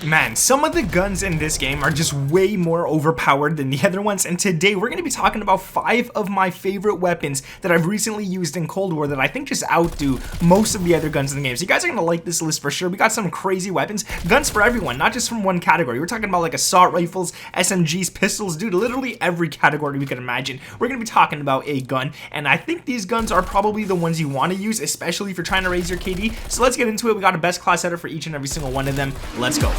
Man, some of the guns in this game are just way more overpowered than the other ones, and today we're going to be talking about 5 of my favorite weapons that I've recently used in Cold War that I think just outdo most of the other guns in the game. So you guys are going to like this list for sure. We got some crazy weapons, guns for everyone, not just from one category. We're talking about like assault rifles, SMGs, pistols, dude, literally every category we can imagine. We're going to be talking about a gun, and I think these guns are probably the ones you want to use, especially if you're trying to raise your KD. So let's get into it. We got a best class setup for each and every single one of them. Let's go.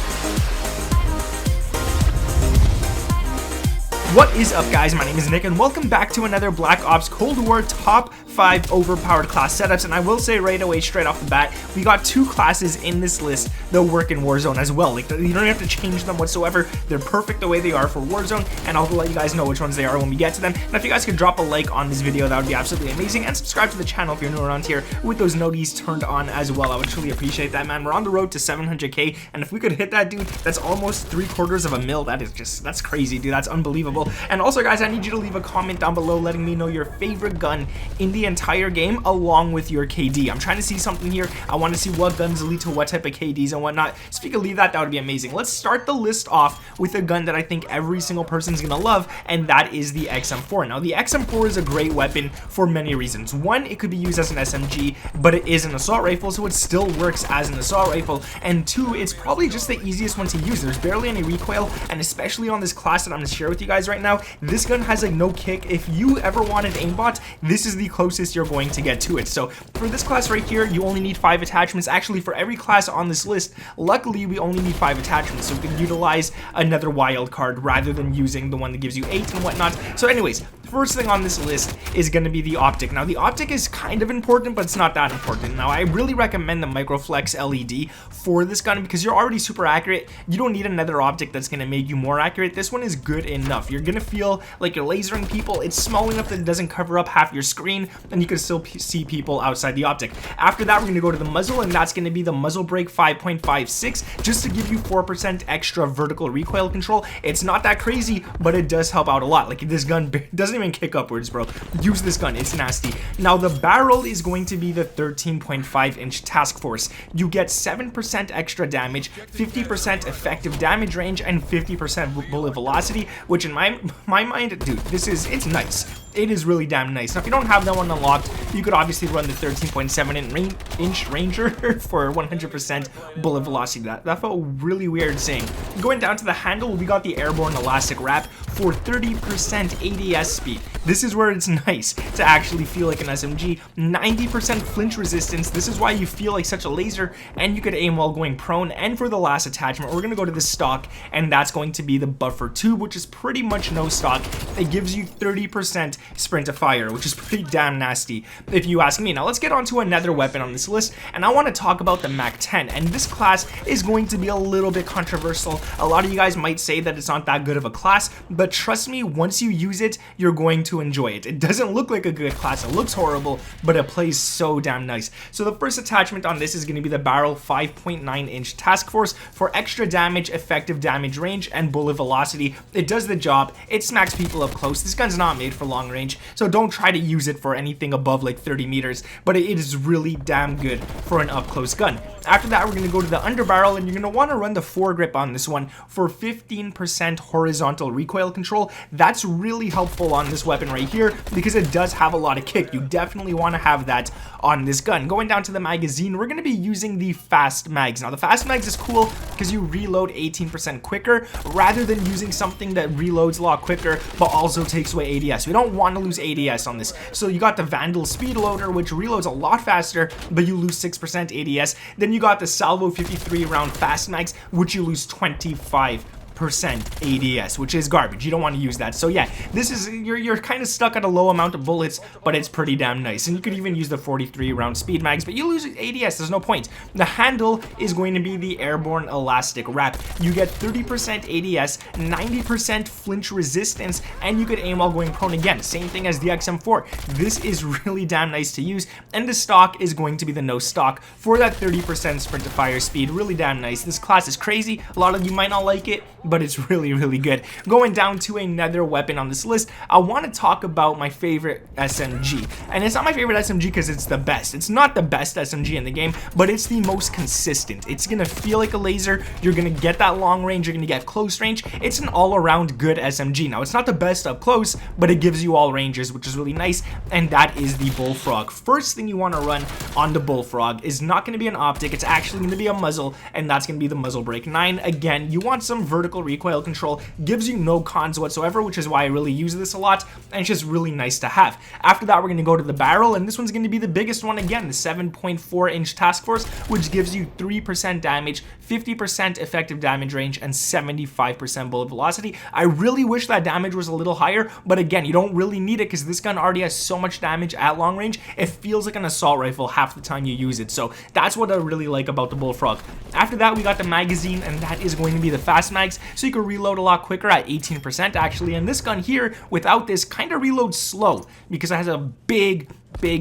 What is up, guys? My name is Nick and welcome back to another Black Ops Cold War top 5 overpowered class setups. And I will say right away, straight off the bat, we got 2 classes in this list that work in Warzone as well. Like, you don't have to change them whatsoever. They're perfect the way they are for Warzone, and I'll let you guys know which ones they are when we get to them. And if you guys could drop a like on this video, that would be absolutely amazing, and subscribe to the channel if you're new around here with those noties turned on as well. I would truly appreciate that, man. We're on the road to 700k, and if we could hit that, dude, that's almost 3/4 mil. That is just, that's crazy, dude. That's unbelievable. And also, guys, I need you to leave a comment down below letting me know your favorite gun in the entire game along with your KD. I'm trying to see something here. I want to see what guns lead to what type of KDs and whatnot. So if you could leave that, that would be amazing. Let's start the list off with a gun that I think every single person's gonna love, and that is the XM4. Now, the XM4 is a great weapon for many reasons. One, it could be used as an SMG, but it is an assault rifle, so it still works as an assault rifle. And 2, it's probably just the easiest one to use. There's barely any recoil, and especially on this class that I'm gonna share with you guys right now, this gun has like no kick. If you ever wanted aimbot, this is the closest you're going to get to it. So for this class right here, you only need 5 attachments. Actually, for every class on this list, luckily we only need 5 attachments, so we can utilize another wild card rather than using the one that gives you 8 and whatnot. So anyways, first thing on this list is going to be the optic. Now, the optic is kind of important, but it's not that important. Now, I really recommend the Microflex LED for this gun because you're already super accurate. You don't need another optic that's going to make you more accurate. This one is good enough. You're going to feel like you're lasering people. It's small enough that it doesn't cover up half your screen, and you can still see people outside the optic. After that, we're going to go to the muzzle, and that's going to be the muzzle brake 5.56, just to give you 4% extra vertical recoil control. It's not that crazy, but it does help out a lot. Like, this gun doesn't even kick upwards, bro. Use this gun, it's nasty. Now, the barrel is going to be the 13.5-inch task force. You get 7% extra damage, 50% effective damage range, and 50% bullet velocity, which in my mind, dude, it's nice. It is really damn nice. Now, if you don't have that one unlocked, you could obviously run the 13.7-inch Ranger for 100% bullet velocity. That felt really weird saying. Going down to the handle, we got the airborne elastic wrap for 30% ADS speed. This is where it's nice to actually feel like an SMG. 90% flinch resistance. This is why you feel like such a laser, and you could aim while going prone. And for the last attachment, we're going to go to the stock, and that's going to be the buffer tube, which is pretty much no stock. It gives you 30% sprint to fire, which is pretty damn nasty if you ask me. Now, let's get on to another weapon on this list, and I want to talk about the Mac10. And this class is going to be a little bit controversial. A lot of you guys might say that it's not that good of a class, but trust me, once you use it, you're going to enjoy it. It doesn't look like a good class. It looks horrible, but it plays so damn nice. So the first attachment on this is going to be the barrel 5.9-inch task force for extra damage, effective damage range, and bullet velocity. It does the job. It smacks people up close. This gun's not made for long range, so don't try to use it for anything above like 30 meters, but it is really damn good for an up-close gun. After that, we're going to go to the underbarrel, and you're going to want to run the foregrip on this one for 15% horizontal recoil control. That's really helpful on this weapon right here because it does have a lot of kick. You definitely want to have that on this gun. Going down to the magazine, we're going to be using the fast mags. Now, the fast mags is cool because you reload 18% quicker rather than using something that reloads a lot quicker but also takes away ADS. We don't want to lose ADS on this. So you got the Vandal speed loader, which reloads a lot faster, but you lose 6% ADS. Then you got the Salvo 53 round fast mags, which you lose 25% ADS, which is garbage. You don't want to use that. So yeah, this is, you're kind of stuck at a low amount of bullets, but it's pretty damn nice. And you could even use the 43 round speed mags, but you lose ADS. There's no point. The handle is going to be the airborne elastic wrap. You get 30% ADS, 90% flinch resistance, and you could aim while going prone again. Same thing as the XM4. This is really damn nice to use. And the stock is going to be the no stock for that 30% sprint to fire speed. Really damn nice. This class is crazy. A lot of you might not like it, but it's really, really good. Going down to another weapon on this list, I want to talk about my favorite SMG. And it's not my favorite SMG because it's the best. It's not the best SMG in the game, but it's the most consistent. It's going to feel like a laser. You're going to get that long range. You're going to get close range. It's an all-around good SMG. Now, it's not the best up close, but it gives you all ranges, which is really nice, and that is the Bullfrog. First thing you want to run on the Bullfrog is not going to be an optic. It's actually going to be a muzzle, and that's going to be the muzzle brake 9. Again, you want some vertical recoil control. Gives you no cons whatsoever, which is why I really use this a lot, and it's just really nice to have. After that, we're going to go to the barrel, and this one's going to be the biggest one again, the 7.4-inch task force, which gives you 3% damage, 50% effective damage range, and 75% bullet velocity. I really wish that damage was a little higher, but again, you don't really need it because this gun already has so much damage at long range. It feels like an assault rifle half the time you use it, so that's what I really like about the Bullfrog. After that, we got the magazine, and that is going to be the fast mags, so you can reload a lot quicker at 18% actually, and this gun here, without this, kind of reloads slow because it has a big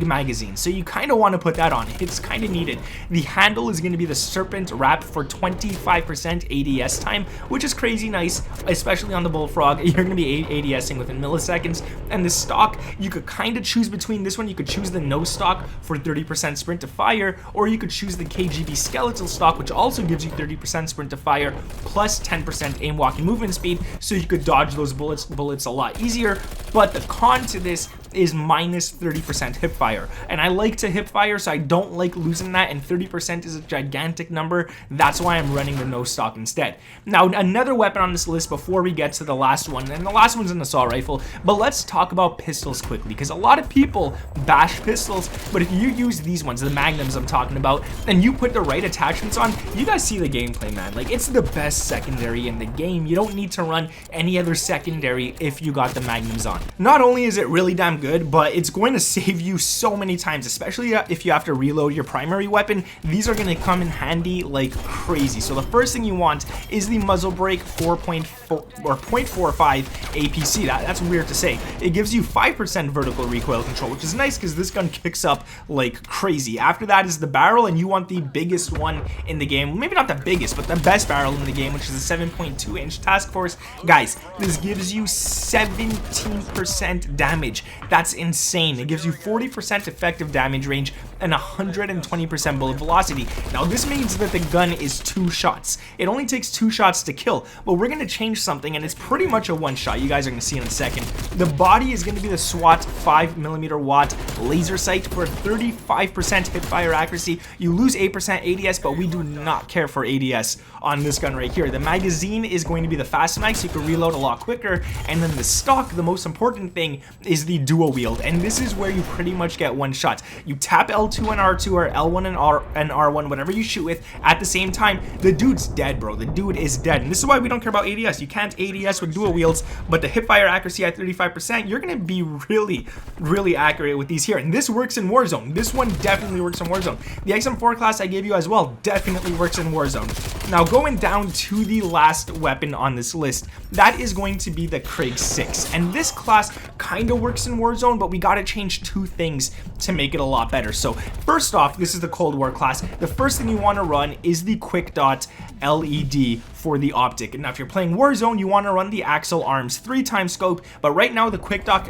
magazine, so you kind of want to put that on. It's kind of needed. The handle is going to be the Serpent Wrap for 25% ADS time, which is crazy nice, especially on the Bullfrog. You're going to be ADSing within milliseconds. And the stock, you could kind of choose between this one. You could choose the no stock for 30% sprint to fire, or you could choose the KGB skeletal stock, which also gives you 30% sprint to fire plus 10% aim walking movement speed, so you could dodge those bullets a lot easier. But the con to this is minus 30% hip fire, and I like to hip fire, so I don't like losing that, and 30% is a gigantic number. That's why I'm running the no stock instead. Now, another weapon on this list before we get to the last one, and the last one's an assault rifle, but let's talk about pistols quickly, because a lot of people bash pistols, but if you use these ones, the magnums I'm talking about, and you put the right attachments on, you guys see the gameplay, man. Like, it's the best secondary in the game. You don't need to run any other secondary if you got the magnums on. Not only is it really damn good, but it's going to save you so many times, especially if you have to reload your primary weapon. These are going to come in handy like crazy. So the first thing you want is the muzzle brake 4.4 or 0.45 APC. That's weird to say. It gives you 5% vertical recoil control, which is nice because this gun kicks up like crazy. After that is the barrel, and you want the biggest one in the game. Maybe not the biggest, but the best barrel in the game, which is a 7.2-inch task force. Guys, this gives you 17% damage. That's insane. It gives you 40% effective damage range and 120% bullet velocity. Now, this means that the gun is 2 shots. It only takes 2 shots to kill, but we're going to change something, and it's pretty much a 1 shot. You guys are going to see in a second. The body is going to be the SWAT 5mm watt laser sight for 35% hip fire accuracy. You lose 8% ADS, but we do not care for ADS on this gun right here. The magazine is going to be the fast mag, so you can reload a lot quicker, and then the stock, the most important thing, is the dual wield, and this is where you pretty much get 1 shot. You tap L2 and R2 or L1 and R1, whatever you shoot with, at the same time. The dude's dead, bro. The dude is dead, and this is why we don't care about ADS. You can't ADS with dual wields, but the hip fire accuracy at 35%, you're gonna be really accurate with these here, and this works in Warzone. This one definitely works in Warzone. The XM4 class I gave you as well definitely works in Warzone. Now, going down to the last weapon on this list, that is going to be the Krig 6, and this class kind of works in Warzone, but we gotta change 2 things to make it a lot better. So first off, this is the Cold War class. The first thing you want to run is the Quick Dot LED for the optic. Now, if you're playing Warzone, you want to run the Axle Arms 3x scope, but right now the Quick Dot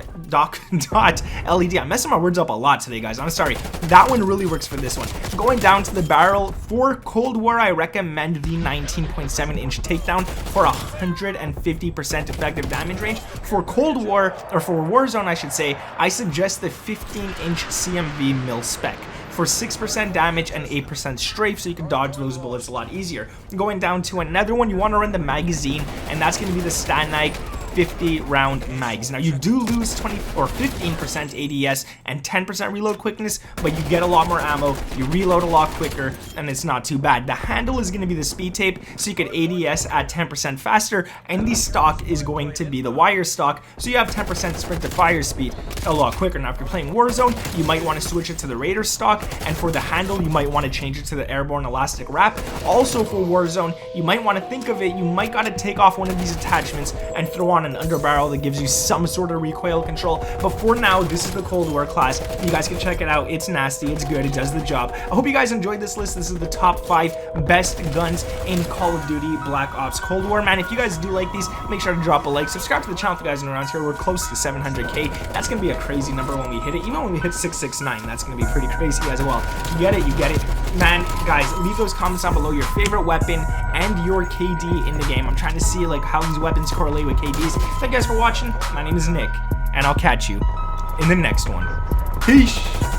LED, I'm messing my words up a lot today, guys. I'm sorry. That one really works for this one. Going down to the barrel, for Cold War, I recommend the 19.7-inch takedown for 150% effective damage range. For Cold War, or for Warzone, I should say, I suggest the 15-inch CMV mil spec for 6% damage and 8% strafe, so you can dodge those bullets a lot easier. Going down to another one, you want to run the magazine, and that's going to be the Stanag 50-round mags. Now, you do lose 20 or 15% ADS and 10% reload quickness, but you get a lot more ammo, you reload a lot quicker, and it's not too bad. The handle is going to be the speed tape, so you can ADS at 10% faster, and the stock is going to be the wire stock, so you have 10% sprint to fire speed a lot quicker. Now, if you're playing Warzone, you might want to switch it to the Raider stock, and for the handle, you might want to change it to the airborne elastic wrap. Also, for Warzone, you might want to think of it, you might got to take off one of these attachments and throw on want an underbarrel that gives you some sort of recoil control. But for now, this is the Cold War class. You guys can check it out. It's nasty, it's good, it does the job. I hope you guys enjoyed this list. This is the top 5 best guns in Call of Duty Black Ops Cold War. Man, if you guys do like these, make sure to drop a like, subscribe to the channel if you guys are around here. We're close to 700k. That's gonna be a crazy number when we hit it. Even when we hit 669, that's gonna be pretty crazy as well. You get it, man. Guys, leave those comments down below, your favorite weapon and your KD in the game. I'm trying to see like how these weapons correlate with KDs. Thank you guys for watching. My name is Nick, and I'll catch you in the next one. Peace.